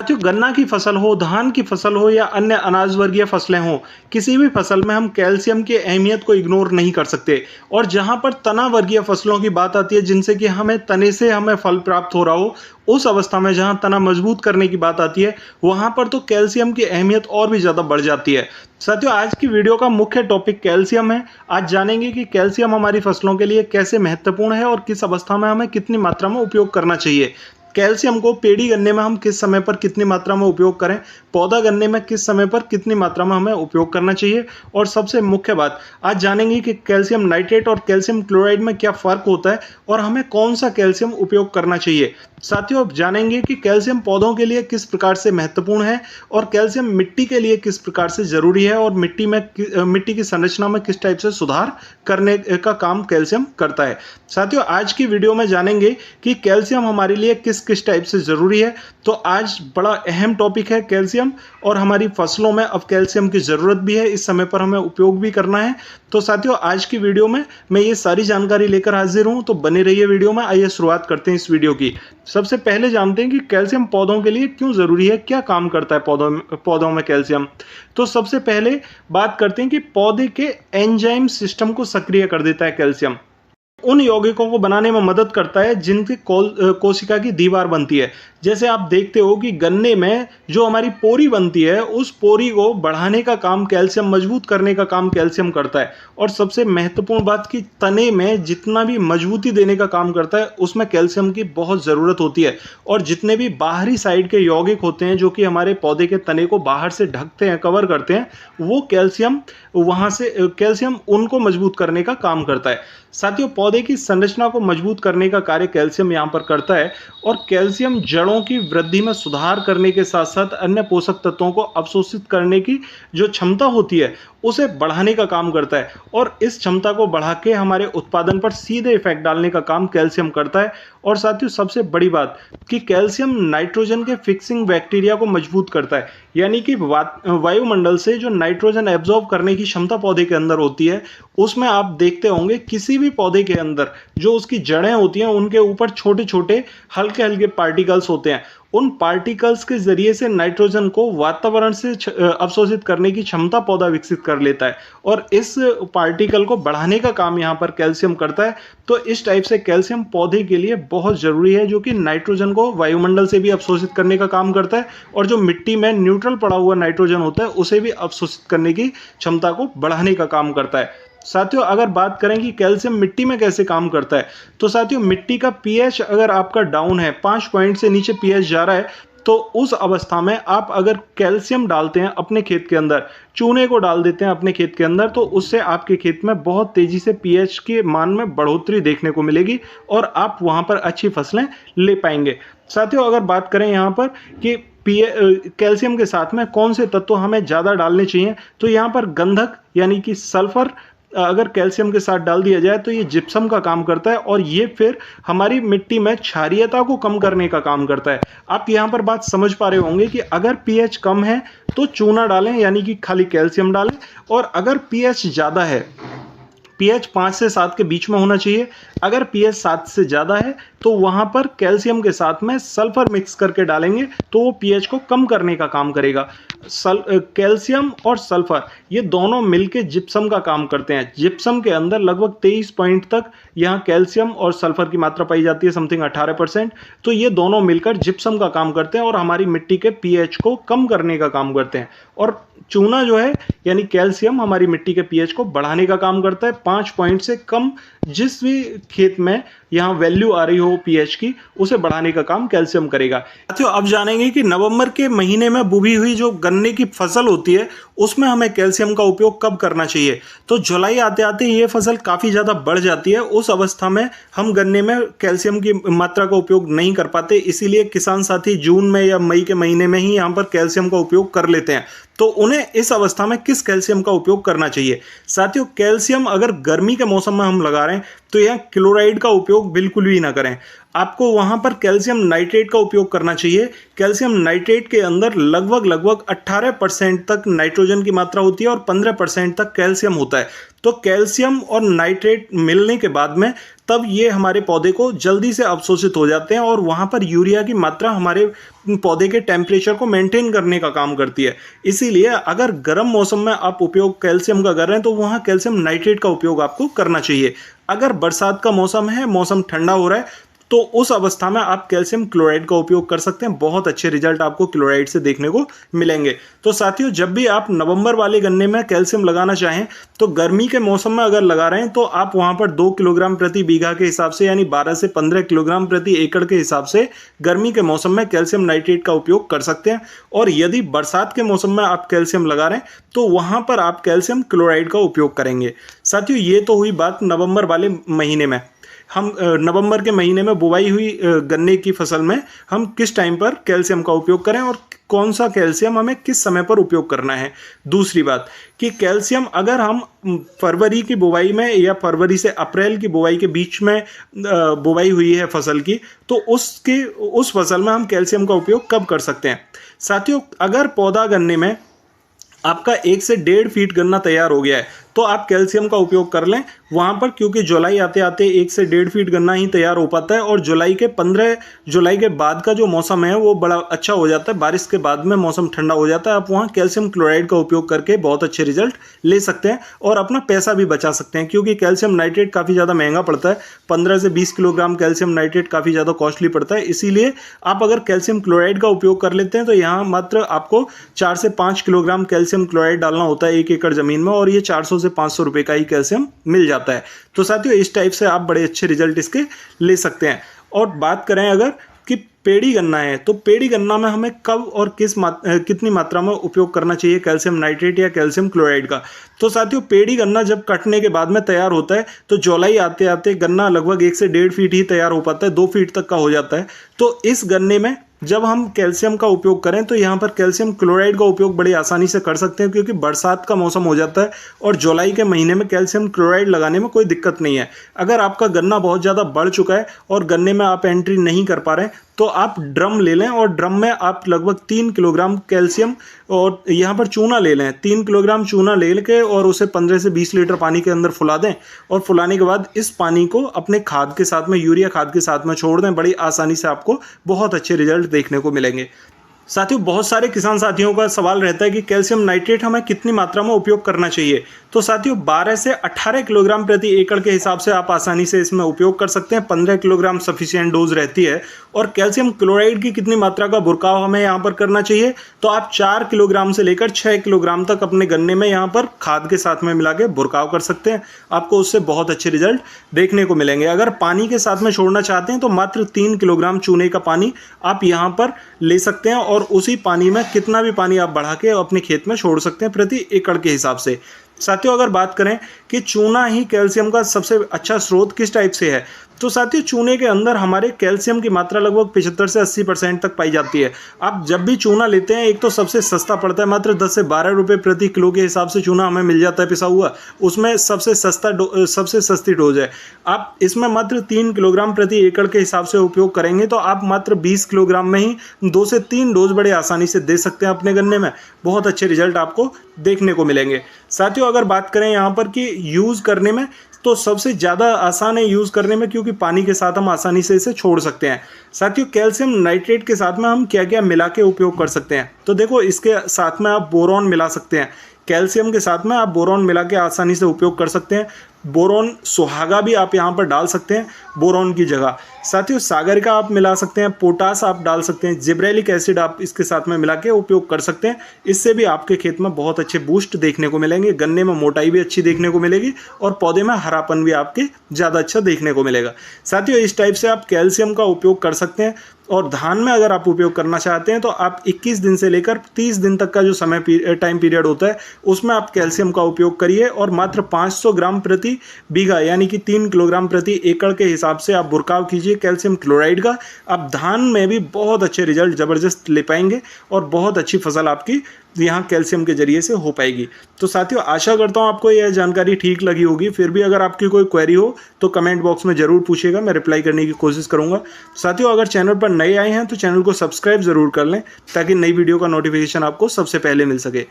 साथियों, गन्ना की फसल हो, धान की फसल हो या अन्य अनाज वर्गीय फसलें हों, किसी भी फसल में हम कैल्शियम की अहमियत को इग्नोर नहीं कर सकते। और जहां पर तना वर्गीय फसलों की बात आती है, जिनसे कि हमें तने से हमें फल प्राप्त हो रहा हो, उस अवस्था में जहां तना मजबूत करने की बात आती है, वहां पर तो कैल्शियम की अहमियत और भी ज्यादा बढ़ जाती है। साथियों, आज की वीडियो का मुख्य टॉपिक कैल्शियम है। आज जानेंगे कि कैल्शियम हमारी फसलों के लिए कैसे महत्वपूर्ण है और किस अवस्था में हमें कितनी मात्रा में उपयोग करना चाहिए। कैल्शियम को पेड़ी गन्ने में हम किस समय पर कितनी मात्रा में उपयोग करें, पौधा गन्ने में किस समय पर कितनी मात्रा में हमें उपयोग करना चाहिए, और सबसे मुख्य बात आज जानेंगे कि कैल्शियम नाइट्रेट और कैल्शियम क्लोराइड में क्या फर्क होता है और हमें कौन सा कैल्शियम उपयोग करना चाहिए। साथियों, अब जानेंगे कि कैल्शियम पौधों के लिए किस प्रकार से महत्वपूर्ण है और कैल्शियम मिट्टी के लिए किस प्रकार से जरूरी है और मिट्टी की संरचना में किस टाइप से सुधार करने का काम कैल्शियम करता है। साथियों, आज की वीडियो में जानेंगे कि कैल्शियम हमारे लिए किस किस टाइप से जरूरी है। तो आज बड़ा अहम टॉपिक है कैल्शियम, और हमारी फसलों में अब कैल्शियम की जरूरत भी है, इस समय पर हमें उपयोग भी करना है। तो साथियों, आज की वीडियो में मैं ये सारी जानकारी लेकर हाजिर हूं, तो बने रहिए वीडियो में। आइए शुरुआत करते हैं इस वीडियो की। सबसे पहले जानते हैं कि कैल्शियम पौधों के लिए क्यों जरूरी है, क्या काम करता है पौधों में कैल्शियम। तो सबसे पहले बात करते हैं कि पौधे के एंजाइम सिस्टम को सक्रिय कर देता है कैल्शियम। उन यौगिकों को बनाने में मदद करता है जिनकी कोशिका की दीवार बनती है। जैसे आप देखते हो कि गन्ने में जो हमारी पोरी बनती है, उस पोरी को बढ़ाने का काम कैल्शियम, मजबूत करने का काम कैल्शियम करता है। और सबसे महत्वपूर्ण बात कि तने में जितना भी मजबूती देने का काम करता है, उसमें कैल्शियम की बहुत ज़रूरत होती है। और जितने भी बाहरी साइड के यौगिक होते हैं जो कि हमारे पौधे के तने को बाहर से ढकते हैं, कवर करते हैं, वो कैल्शियम उनको मजबूत करने का काम करता है। साथियों, पौधे की संरचना को मजबूत करने का कार्य कैल्शियम यहाँ पर करता है। और कैल्शियम जड़ों की वृद्धि में सुधार करने के साथ साथ अन्य पोषक तत्वों को अवशोषित करने की जो क्षमता होती है, उसे बढ़ाने का काम करता है। और इस क्षमता को बढ़ा के हमारे उत्पादन पर सीधे इफेक्ट डालने का काम कैल्शियम करता है। और साथियों, सबसे बड़ी बात कि कैल्शियम नाइट्रोजन के फिक्सिंग बैक्टीरिया को मजबूत करता है। यानी कि वायुमंडल से जो नाइट्रोजन एब्जॉर्ब करने की क्षमता पौधे के अंदर होती है, उसमें आप देखते होंगे किसी भी पौधे के अंदर जो उसकी जड़ें होती हैं, उनके ऊपर छोटे छोटे हल्के हल्के पार्टिकल्स होते हैं। उन पार्टिकल्स के जरिए से नाइट्रोजन को वातावरण से अवशोषित करने की क्षमता पौधा विकसित कर लेता है, और इस पार्टिकल को बढ़ाने का काम यहाँ पर कैल्शियम करता है। तो इस टाइप से कैल्शियम पौधे के लिए बहुत जरूरी है, जो कि नाइट्रोजन को वायुमंडल से भी अवशोषित करने का काम करता है, और जो मिट्टी में न्यूट्रल पड़ा हुआ नाइट्रोजन होता है उसे भी अवशोषित करने की क्षमता को बढ़ाने का काम करता है। साथियों, अगर बात करें कि कैल्शियम मिट्टी में कैसे काम करता है, तो साथियों, मिट्टी का पीएच अगर आपका डाउन है, 5 पॉइंट से नीचे पीएच जा रहा है, तो उस अवस्था में आप अगर कैल्शियम डालते हैं अपने खेत के अंदर, चूने को डाल देते हैं अपने खेत के अंदर, तो उससे आपके खेत में बहुत तेजी से पीएच के मान में बढ़ोतरी देखने को मिलेगी और आप वहां पर अच्छी फसलें ले पाएंगे। साथियों, अगर बात करें यहाँ पर कि कैल्शियम के साथ में कौन से तत्व हमें ज़्यादा डालने चाहिए, तो यहाँ पर गंधक यानी कि सल्फर अगर कैल्शियम के साथ डाल दिया जाए तो ये जिप्सम का काम करता है, और ये फिर हमारी मिट्टी में क्षारीयता को कम करने का काम करता है। आप यहाँ पर बात समझ पा रहे होंगे कि अगर पीएच कम है तो चूना डालें, यानी कि खाली कैल्शियम डालें, और अगर पीएच ज़्यादा है, पीएच 5 से 7 के बीच में होना चाहिए, अगर पीएच 7 से ज़्यादा है तो वहाँ पर कैल्शियम के साथ में सल्फर मिक्स करके डालेंगे तो वो पीएच को कम करने का काम करेगा। कैल्शियम और सल्फर ये दोनों मिलके जिप्सम का काम करते हैं। जिप्सम के अंदर लगभग 23 पॉइंट तक यहाँ कैल्शियम और सल्फर की मात्रा पाई जाती है, समथिंग 18%। तो ये दोनों मिलकर जिप्सम का काम करते हैं और हमारी मिट्टी के पीएच को कम करने का काम करते हैं। और चूना जो है यानी कैल्शियम हमारी मिट्टी के पीएच को बढ़ाने का काम करता है। 5 पॉइंट से कम जिस भी खेत में यहाँ वैल्यू आ रही हो पीएच की, उसे बढ़ाने का काम कैल्शियम करेगा। साथियों, अब जानेंगे कि नवंबर के महीने में बुनी हुई जो गन्ने की फसल होती है, उसमें हमें कैल्शियम का उपयोग कब करना चाहिए। तो जुलाई आते आते ये फसल काफ़ी ज़्यादा बढ़ जाती है, उस अवस्था में हम गन्ने में कैल्शियम की मात्रा का उपयोग नहीं कर पाते, इसीलिए किसान साथी जून में या मई के महीने में ही यहाँ पर कैल्शियम का उपयोग कर लेते हैं। तो उन्हें इस अवस्था में किस कैल्शियम का उपयोग करना चाहिए। साथियों, कैल्शियम अगर गर्मी के मौसम में हम लगा रहे हैं तो यहाँ क्लोराइड का उपयोग बिल्कुल भी ना करें। आपको वहाँ पर कैल्शियम नाइट्रेट का उपयोग करना चाहिए। कैल्शियम नाइट्रेट के अंदर लगभग 18% तक नाइट्रोजन की मात्रा होती है और 15% तक कैल्शियम होता है। तो कैल्शियम और नाइट्रेट मिलने के बाद में तब ये हमारे पौधे को जल्दी से अवशोषित हो जाते हैं और वहाँ पर यूरिया की मात्रा हमारे पौधे के टेम्परेचर को मेंटेन करने का काम करती है। इसीलिए अगर गर्म मौसम में आप उपयोग कैल्शियम का कर रहे हैं तो वहाँ कैल्शियम नाइट्रेट का उपयोग आपको करना चाहिए। अगर बरसात का मौसम है, मौसम ठंडा हो रहा है, तो उस अवस्था में आप कैल्शियम क्लोराइड का उपयोग कर सकते हैं। बहुत अच्छे रिजल्ट आपको क्लोराइड से देखने को मिलेंगे। तो साथियों, जब भी आप नवंबर वाले गन्ने में कैल्शियम लगाना चाहें तो गर्मी के मौसम में अगर लगा रहे हैं तो आप वहां पर 2 किलोग्राम प्रति बीघा के हिसाब से यानी 12 से 15 किलोग्राम प्रति एकड़ के हिसाब से गर्मी के मौसम में कैल्शियम नाइट्रेट का उपयोग कर सकते हैं। और यदि बरसात के मौसम में आप कैल्शियम लगा रहे हैं तो वहां पर आप कैल्शियम क्लोराइड का उपयोग करेंगे। साथियों, ये तो हुई बात नवंबर वाले महीने में। हम नवंबर के महीने में बुवाई हुई गन्ने की फसल में हम किस टाइम पर कैल्शियम का उपयोग करें और कौन सा कैल्शियम हमें किस समय पर उपयोग करना है। दूसरी बात कि कैल्शियम अगर हम फरवरी की बुवाई में या फरवरी से अप्रैल की बुवाई के बीच में बुवाई हुई है फसल की, तो उस फसल में हम कैल्शियम का उपयोग कब कर सकते हैं। साथियों, अगर पौधा गन्ने में आपका 1 से 1.5 फीट गन्ना तैयार हो गया है तो आप कैल्शियम का उपयोग कर लें वहाँ पर, क्योंकि जुलाई आते आते 1 से 1.5 फीट गन्ना ही तैयार हो पाता है और जुलाई के 15 जुलाई के बाद का जो मौसम है वो बड़ा अच्छा हो जाता है। बारिश के बाद में मौसम ठंडा हो जाता है। आप वहाँ कैल्शियम क्लोराइड का उपयोग करके बहुत अच्छे रिजल्ट ले सकते हैं और अपना पैसा भी बचा सकते हैं, क्योंकि कैल्शियम नाइट्रेट काफ़ी ज़्यादा महंगा पड़ता है। 15 से 20 किलोग्राम कैल्शियम नाइट्रेट काफ़ी ज़्यादा कॉस्टली पड़ता है। इसीलिए आप अगर कैल्शियम क्लोराइड का उपयोग कर लेते हैं तो यहाँ मात्र आपको 4 से 5 किलोग्राम कैल्शियम क्लोराइड डालना होता है 1 एकड़ ज़मीन में, और ये 400 से 500 रुपये का ही कैल्शियम मिल जाता है। तो साथियों, इस टाइप से आप बड़े अच्छे रिजल्ट इसके ले सकते हैं। और बात करें अगर कि पेड़ी गन्ना है तो पेड़ी गन्ना में हमें कब और कितनी मात्रा में उपयोग करना चाहिए कैल्शियम नाइट्रेट या कैल्शियम क्लोराइड का। तो साथियों, पेड़ी गन्ना जब कटने के बाद में तैयार होता है तो जुलाई आते आते गन्ना लगभग 1 से 1.5 फीट ही तैयार हो पाता है, 2 फीट तक का हो जाता है। तो इस गन्ने में जब हम कैल्शियम का उपयोग करें तो यहाँ पर कैल्शियम क्लोराइड का उपयोग बड़ी आसानी से कर सकते हैं, क्योंकि बरसात का मौसम हो जाता है और जुलाई के महीने में कैल्शियम क्लोराइड लगाने में कोई दिक्कत नहीं है। अगर आपका गन्ना बहुत ज़्यादा बढ़ चुका है और गन्ने में आप एंट्री नहीं कर पा रहे हैं तो आप ड्रम ले लें और ड्रम में आप लगभग 3 किलोग्राम कैल्शियम और यहाँ पर चूना ले लें। 3 किलोग्राम चूना ले के और उसे 15 से 20 लीटर पानी के अंदर फुला दें और फुलाने के बाद इस पानी को अपने खाद के साथ में, यूरिया खाद के साथ में छोड़ दें। बड़ी आसानी से आपको बहुत अच्छे रिजल्ट देखने को मिलेंगे। साथियों, बहुत सारे किसान साथियों का सवाल रहता है कि कैल्शियम नाइट्रेट हमें कितनी मात्रा में उपयोग करना चाहिए। तो साथियों, 12 से 18 किलोग्राम प्रति एकड़ के हिसाब से आप आसानी से इसमें उपयोग कर सकते हैं। 15 किलोग्राम सफिशिएंट डोज रहती है। और कैल्शियम क्लोराइड की कितनी मात्रा का बुरकाव हमें यहाँ पर करना चाहिए, तो आप 4 किलोग्राम से लेकर 6 किलोग्राम तक अपने गन्ने में यहाँ पर खाद के साथ में मिला के बुरकाव कर सकते हैं। आपको उससे बहुत अच्छे रिजल्ट देखने को मिलेंगे। अगर पानी के साथ में छोड़ना चाहते हैं तो मात्र 3 किलोग्राम चूने का पानी आप यहाँ पर ले सकते हैं और उसी पानी में कितना भी पानी आप बढ़ा के अपने खेत में छोड़ सकते हैं प्रति एकड़ के हिसाब से। साथियों, अगर बात करें कि चूना ही कैल्शियम का सबसे अच्छा स्रोत किस टाइप से है, तो साथियों, चूने के अंदर हमारे कैल्शियम की मात्रा लगभग 75 से 80% तक पाई जाती है। आप जब भी चूना लेते हैं, एक तो सबसे सस्ता पड़ता है, मात्र 10 से 12 रुपये प्रति किलो के हिसाब से चूना हमें मिल जाता है पिसा हुआ। उसमें सबसे सस्ती डोज है। आप इसमें मात्र 3 किलोग्राम प्रति एकड़ के हिसाब से उपयोग करेंगे तो आप मात्र 20 किलोग्राम में ही 2 से 3 डोज बड़े आसानी से दे सकते हैं अपने गन्ने में। बहुत अच्छे रिजल्ट आपको देखने को मिलेंगे। साथियों, अगर बात करें यहाँ पर कि यूज़ करने में, तो सबसे ज़्यादा आसान है यूज़ करने में, क्योंकि पानी के साथ हम आसानी से इसे छोड़ सकते हैं। साथियों, कैल्शियम नाइट्रेट के साथ में हम क्या क्या मिला के उपयोग कर सकते हैं, तो देखो, इसके साथ में आप बोरॉन मिला सकते हैं। कैल्शियम के साथ में आप बोरॉन मिला के आसानी से उपयोग कर सकते हैं। बोरॉन सुहागा भी आप यहाँ पर डाल सकते हैं बोरॉन की जगह। साथियों, सागर का आप मिला सकते हैं, पोटास आप डाल सकते हैं, जिब्रेलिक एसिड आप इसके साथ में मिला के उपयोग कर सकते हैं। इससे भी आपके खेत में बहुत अच्छे बूस्ट देखने को मिलेंगे। गन्ने में मोटाई भी अच्छी देखने को मिलेगी और पौधे में हरापन भी आपके ज़्यादा अच्छा देखने को मिलेगा। साथियों, इस टाइप से आप कैल्शियम का उपयोग कर सकते हैं। और धान में अगर आप उपयोग करना चाहते हैं तो आप 21 दिन से लेकर 30 दिन तक का जो टाइम पीरियड होता है उसमें आप कैल्शियम का उपयोग करिए और मात्र 500 ग्राम प्रति बीघा यानी कि 3 किलोग्राम प्रति एकड़ के हिसाब से आप बुरकाव कीजिए कैल्शियम क्लोराइड का। आप धान में भी बहुत अच्छे रिजल्ट ज़बरदस्त ले पाएंगे और बहुत अच्छी फसल आपकी यहाँ कैल्शियम के जरिए से हो पाएगी। तो साथियों आशा करता हूँ आपको यह जानकारी ठीक लगी होगी। फिर भी अगर आपकी कोई क्वेरी हो तो कमेंट बॉक्स में ज़रूर पूछिएगा, मैं रिप्लाई करने की कोशिश करूँगा। साथियों अगर चैनल पर नए आए हैं तो चैनल को सब्सक्राइब ज़रूर कर लें ताकि नई वीडियो का नोटिफिकेशन आपको सबसे पहले मिल सके।